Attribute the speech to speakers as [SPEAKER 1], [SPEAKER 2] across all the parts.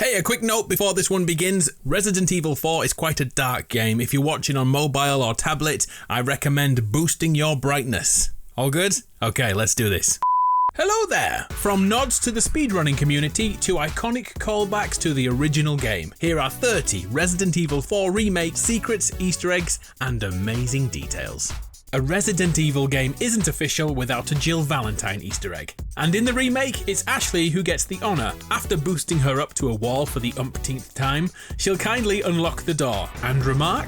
[SPEAKER 1] Hey, a quick note before this one begins. Resident Evil 4 is quite a dark game. If you're watching on mobile or tablet, I recommend boosting your brightness. All good? Okay, let's do this. Hello there! From nods to the speedrunning community to iconic callbacks to the original game, here are 30 Resident Evil 4 Remake secrets, Easter eggs, and amazing details. A Resident Evil game isn't official without a Jill Valentine Easter egg. And in the remake, it's Ashley who gets the honour. After boosting her up to a wall for the umpteenth time, she'll kindly unlock the door and remark,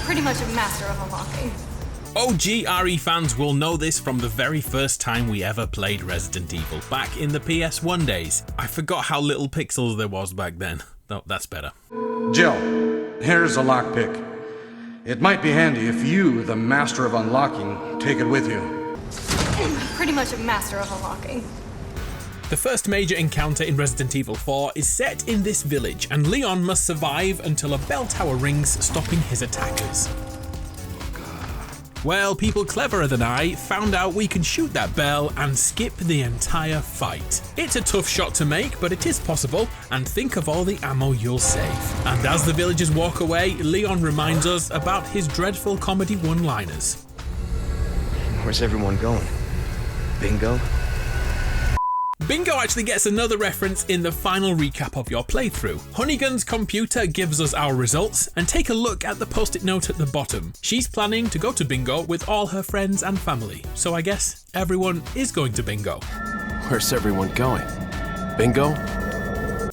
[SPEAKER 2] "Pretty much a master of unlocking."
[SPEAKER 1] OG RE fans will know this from the very first time we ever played Resident Evil, back in the PS1 days. I forgot how little pixels there was back then. No, that's better.
[SPEAKER 3] Jill, here's a lockpick. It might be handy if you, the master of unlocking, take it with you.
[SPEAKER 2] Pretty much a master of unlocking.
[SPEAKER 1] The first major encounter in Resident Evil 4 is set in this village, and Leon must survive until a bell tower rings, stopping his attackers. Well, people cleverer than I found out we can shoot that bell and skip the entire fight. It's a tough shot to make, but it is possible, and think of all the ammo you'll save. And as the villagers walk away, Leon reminds us about his dreadful comedy one-liners.
[SPEAKER 4] Where's everyone going? Bingo?
[SPEAKER 1] Bingo actually gets another reference in the final recap of your playthrough. Honeygun's computer gives us our results, and take a look at the post-it note at the bottom. She's planning to go to Bingo with all her friends and family, so I guess everyone is going to Bingo.
[SPEAKER 5] Where's everyone going? Bingo?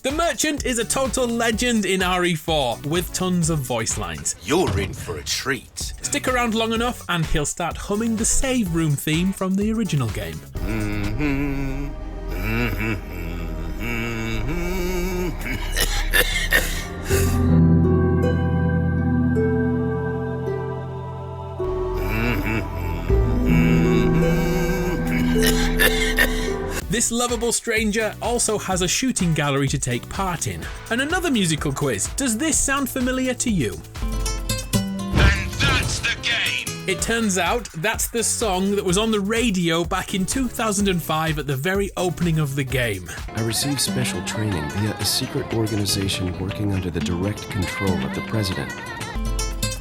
[SPEAKER 1] The Merchant is a total legend in RE4, with tons of voice lines.
[SPEAKER 5] You're in for a treat.
[SPEAKER 1] Stick around long enough and he'll start humming the save room theme from the original game. This lovable stranger also has a shooting gallery to take part in. And another musical quiz. Does this sound familiar to you?
[SPEAKER 6] And that's the game!
[SPEAKER 1] It turns out that's the song that was on the radio back in 2005 at the very opening of the game.
[SPEAKER 5] I received special training via a secret organization working under the direct control of the president.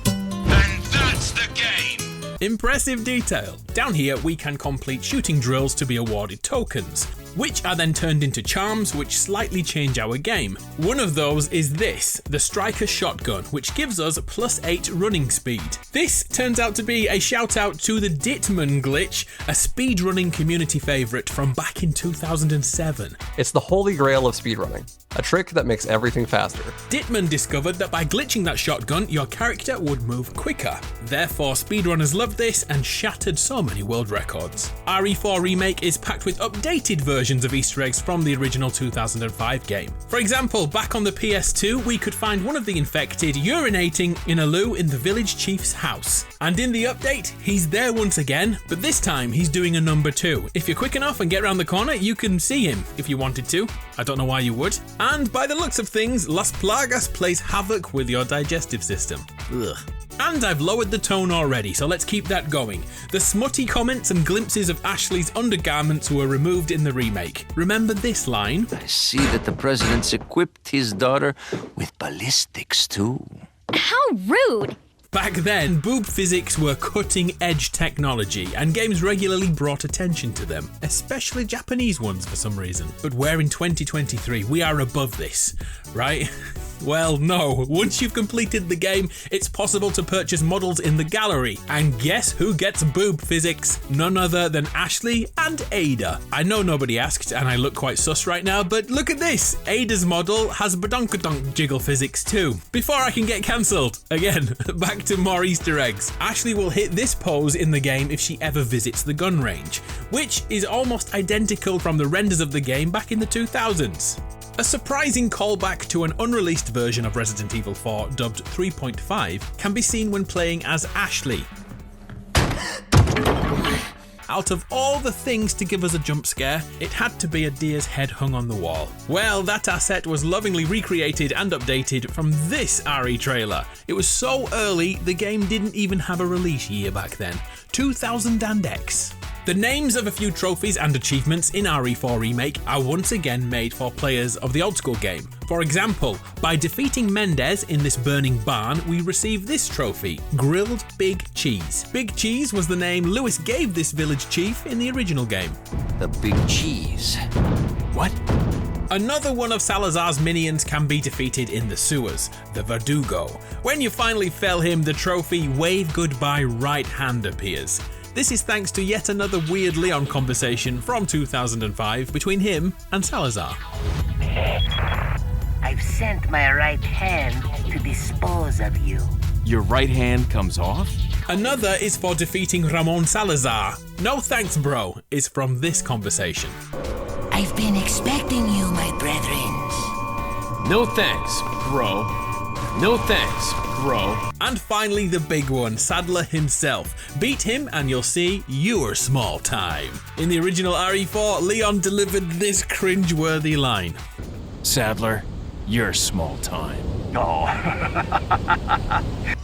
[SPEAKER 6] And that's the game!
[SPEAKER 1] Impressive detail. Down here we can complete shooting drills to be awarded tokens, which are then turned into charms which slightly change our game. One of those is this, the Striker Shotgun, which gives us +8 running speed. This turns out to be a shout out to the Ditman glitch, a speedrunning community favourite from back in 2007.
[SPEAKER 7] It's the holy grail of speedrunning, a trick that makes everything faster.
[SPEAKER 1] Ditman discovered that by glitching that shotgun, your character would move quicker. Therefore, speedrunners loved this and shattered so many world records. RE4 Remake is packed with updated versions of Easter eggs from the original 2005 game. For example, back on the PS2, we could find one of the infected urinating in a loo in the village chief's house. And in the update, he's there once again, but this time he's doing a number 2. If you're quick enough and get around the corner, you can see him if you wanted to. I don't know why you would. And by the looks of things, Las Plagas plays havoc with your digestive system. Ugh. And I've lowered the tone already, so let's keep that going. The smutty comments and glimpses of Ashley's undergarments were removed in the remake. Remember this line?
[SPEAKER 8] I see that the president's equipped his daughter with ballistics too.
[SPEAKER 2] How rude!
[SPEAKER 1] Back then, boob physics were cutting-edge technology, and games regularly brought attention to them, especially Japanese ones for some reason. But we're in 2023, we are above this, right? Well, no. Once you've completed the game, it's possible to purchase models in the gallery. And guess who gets boob physics? None other than Ashley and Ada. I know nobody asked, and I look quite sus right now, but look at this! Ada's model has badonkadonk jiggle physics too. Before I can get cancelled. Again, back to more Easter eggs. Ashley will hit this pose in the game if she ever visits the gun range, which is almost identical from the renders of the game back in the 2000s. A surprising callback to an unreleased version of Resident Evil 4, dubbed 3.5, can be seen when playing as Ashley. Out of all the things to give us a jump scare, it had to be a deer's head hung on the wall. Well, that asset was lovingly recreated and updated from this RE trailer. It was so early, the game didn't even have a release year back then. 2000 and X. The names of a few trophies and achievements in RE4 Remake are once again made for players of the old school game. For example, by defeating Mendez in this burning barn, we receive this trophy, Grilled Big Cheese. Big Cheese was the name Lewis gave this village chief in the original game.
[SPEAKER 8] The big cheese. What?
[SPEAKER 1] Another one of Salazar's minions can be defeated in the sewers, the Verdugo. When you finally fell him, the trophy Wave Goodbye Right Hand appears. This is thanks to yet another weird Leon conversation from 2005 between him and Salazar.
[SPEAKER 9] I've sent my right hand to dispose of you.
[SPEAKER 5] Your right hand comes off?
[SPEAKER 1] Another is for defeating Ramon Salazar. No thanks, bro, is from this conversation.
[SPEAKER 9] I've been expecting you, my brethren.
[SPEAKER 5] No thanks, bro. No thanks, bro.
[SPEAKER 1] And finally the big one, Sadler himself. Beat him and you'll see you're small time. In the original RE4, Leon delivered this cringe-worthy line.
[SPEAKER 5] Sadler, you're small time.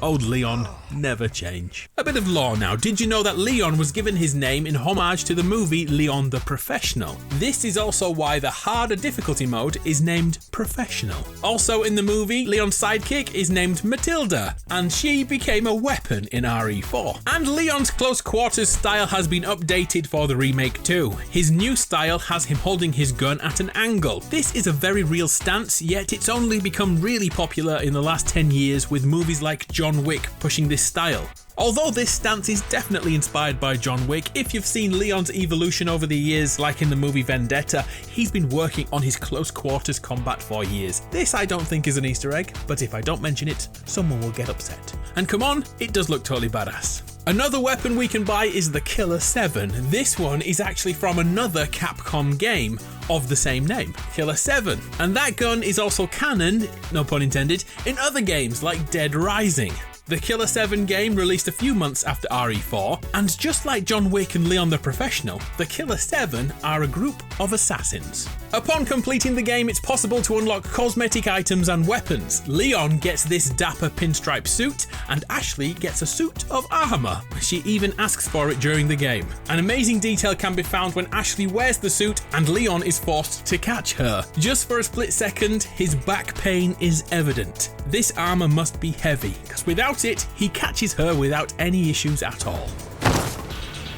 [SPEAKER 1] Old Leon never change. A bit of lore now. Did you know that Leon was given his name in homage to the movie Leon the Professional? This is also why the harder difficulty mode is named Professional. Also in the movie, Leon's sidekick is named Matilda, and she became a weapon in RE4. And Leon's close quarters style has been updated for the remake too. His new style has him holding his gun at an angle. This is a very real stance, yet it's only become really popular in the last 10 years with movies like John Wick pushing this style. Although this stance is definitely inspired by John Wick, if you've seen Leon's evolution over the years, like in the movie Vendetta, he's been working on his close quarters combat for years. This I don't think is an Easter egg, but if I don't mention it, someone will get upset. And come on, it does look totally badass. Another weapon we can buy is the Killer 7. This one is actually from another Capcom game of the same name, Killer 7. And that gun is also canon, no pun intended, in other games like Dead Rising. The Killer 7 game released a few months after RE4, and just like John Wick and Leon the Professional, the Killer 7 are a group of assassins. Upon completing the game, it's possible to unlock cosmetic items and weapons. Leon gets this dapper pinstripe suit, and Ashley gets a suit of armor. She even asks for it during the game. An amazing detail can be found when Ashley wears the suit and Leon is forced to catch her. Just for a split second, his back pain is evident. This armor must be heavy, because without it, he catches her without any issues at all.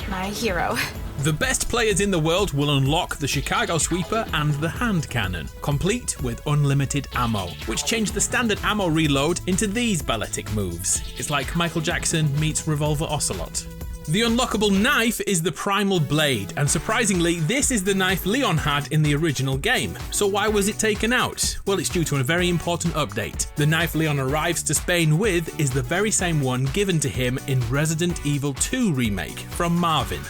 [SPEAKER 2] My hero.
[SPEAKER 1] The best players in the world will unlock the Chicago Sweeper and the hand cannon, complete with unlimited ammo, which change the standard ammo reload into these balletic moves. It's like Michael Jackson meets Revolver Ocelot. The unlockable knife is the Primal Blade, and surprisingly, this is the knife Leon had in the original game. So why was it taken out? Well, it's due to a very important update. The knife Leon arrives to Spain with is the very same one given to him in Resident Evil 2 Remake from Marvin.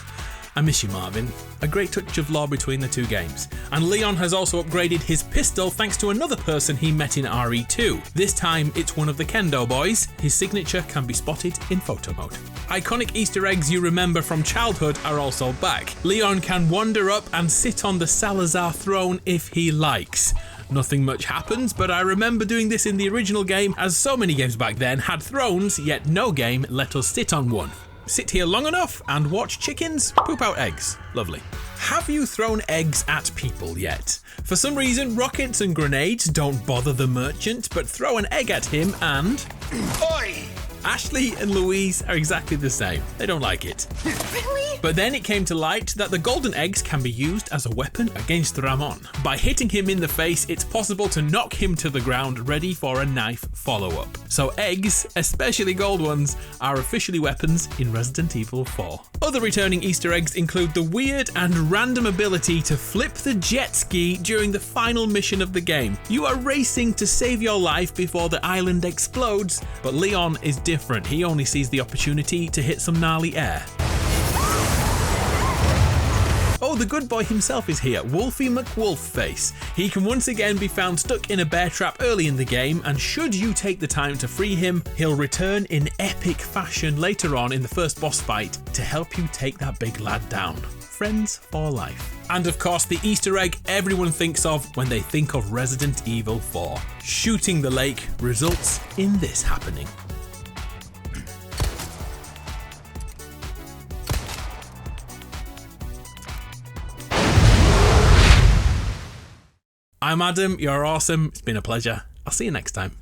[SPEAKER 1] I miss you, Marvin. A great touch of lore between the two games. And Leon has also upgraded his pistol thanks to another person he met in RE2. This time, it's one of the Kendo boys. His signature can be spotted in photo mode. Iconic Easter eggs you remember from childhood are also back. Leon can wander up and sit on the Salazar throne if he likes. Nothing much happens, but I remember doing this in the original game, as so many games back then had thrones, yet no game let us sit on one. Sit here long enough and watch chickens poop out eggs. Lovely. Have you thrown eggs at people yet? For some reason, rockets and grenades don't bother the merchant, but throw an egg at him and... Oi! Ashley and Louise are exactly the same. They don't like it.
[SPEAKER 2] Really?
[SPEAKER 1] But then it came to light that the golden eggs can be used as a weapon against Ramon. By hitting him in the face, it's possible to knock him to the ground, ready for a knife follow-up. So eggs, especially gold ones, are officially weapons in Resident Evil 4. Other returning Easter eggs include the weird and random ability to flip the jet ski during the final mission of the game. You are racing to save your life before the island explodes, but Leon is different. He only sees the opportunity to hit some gnarly air. Oh, the good boy himself is here, Wolfie McWolfface. He can once again be found stuck in a bear trap early in the game, and should you take the time to free him, he'll return in epic fashion later on in the first boss fight to help you take that big lad down. Friends for life. And of course, the Easter egg everyone thinks of when they think of Resident Evil 4. Shooting the lake results in this happening. I'm Adam, you're awesome, it's been a pleasure. I'll see you next time.